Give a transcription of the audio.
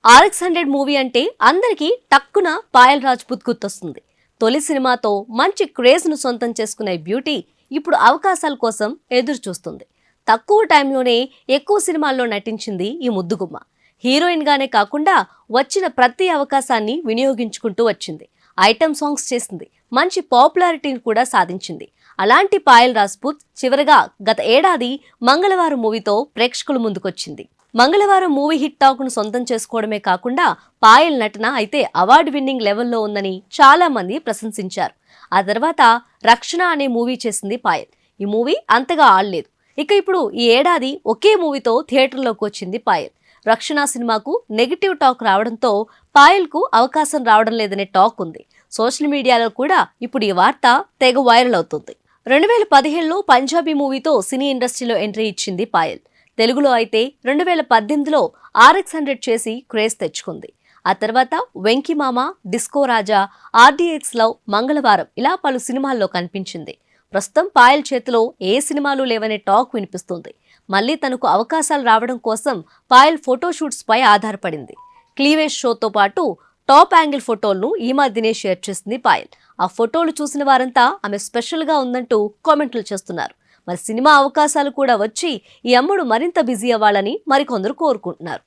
RX-100 movie అంటే అందరికీ టక్కున పాయల్ రాజ్పుత్ గుర్తొస్తుంది. తొలి సినిమాతో మంచి క్రేజ్ ను సొంతం చేసుకునే బ్యూటీ ఇప్పుడు అవకాశాల కోసం ఎదురు చూస్తుంది. తక్కువ టైంలోనే ఎక్కువ సినిమాల్లో నటించింది ఈ ముద్దుగుమ్మ. హీరోయిన్ గానే కాకుండా వచ్చిన ప్రతి అవకాశాన్ని వినియోగించుకుంటూ వచ్చింది. ఐటమ్ సాంగ్స్ చేసింది, మంచి పాపులారిటీని కూడా సాధించింది. అలాంటి పాయల్ రాజ్పుత్ చివరగా గత ఏడాది మంగళవారం మూవీతో ప్రేక్షకుల ముందుకొచ్చింది. మంగళవారం మూవీ హిట్ టాక్ ను సొంతం చేసుకోవడమే కాకుండా పాయల్ నటన అయితే అవార్డు విన్నింగ్ లెవెల్లో ఉందని చాలా మంది ప్రశంసించారు. ఆ తర్వాత రక్షణ అనే మూవీ చేసింది పాయల్. ఈ మూవీ అంతగా ఆడలేదు. ఇక ఇప్పుడు ఈ ఏడాది ఒకే మూవీతో థియేటర్లోకి వచ్చింది పాయల్. రక్షణ సినిమాకు నెగిటివ్ టాక్ రావడంతో పాయల్ కు అవకాశం రావడం లేదనే టాక్ ఉంది. సోషల్ మీడియాలో కూడా ఇప్పుడు ఈ వార్త తెగ వైరల్ అవుతుంది. 2015లో పంజాబీ మూవీతో సినీ ఇండస్ట్రీలో ఎంట్రీ ఇచ్చింది పాయల్. తెలుగులో అయితే 2018లో RX-100 చేసి క్రేజ్ తెచ్చుకుంది. ఆ తర్వాత వెంకీమామ, డిస్కో రాజా, RDX లవ్, మంగళవారం ఇలా పలు సినిమాల్లో కనిపించింది. ప్రస్తుతం పాయల్ చేతిలో ఏ సినిమాలు లేవనే టాక్ వినిపిస్తుంది. మళ్లీ తనకు అవకాశాలు రావడం కోసం పాయల్ ఫోటోషూట్స్ పై ఆధారపడింది. క్లీవేజ్ షోతో పాటు టాప్ యాంగిల్ ఫోటోలను ఈ మధ్యనే షేర్ చేసింది పాయల్. ఆ ఫోటోలు చూసిన వారంతా ఆమె స్పెషల్ గా ఉందంటూ కామెంట్లు చేస్తున్నారు. మరి సినిమా అవకాశాలు కూడా వచ్చి ఈ అమ్ముడు మరింత బిజీ అవ్వాలని మరికొందరు కోరుకుంటున్నారు.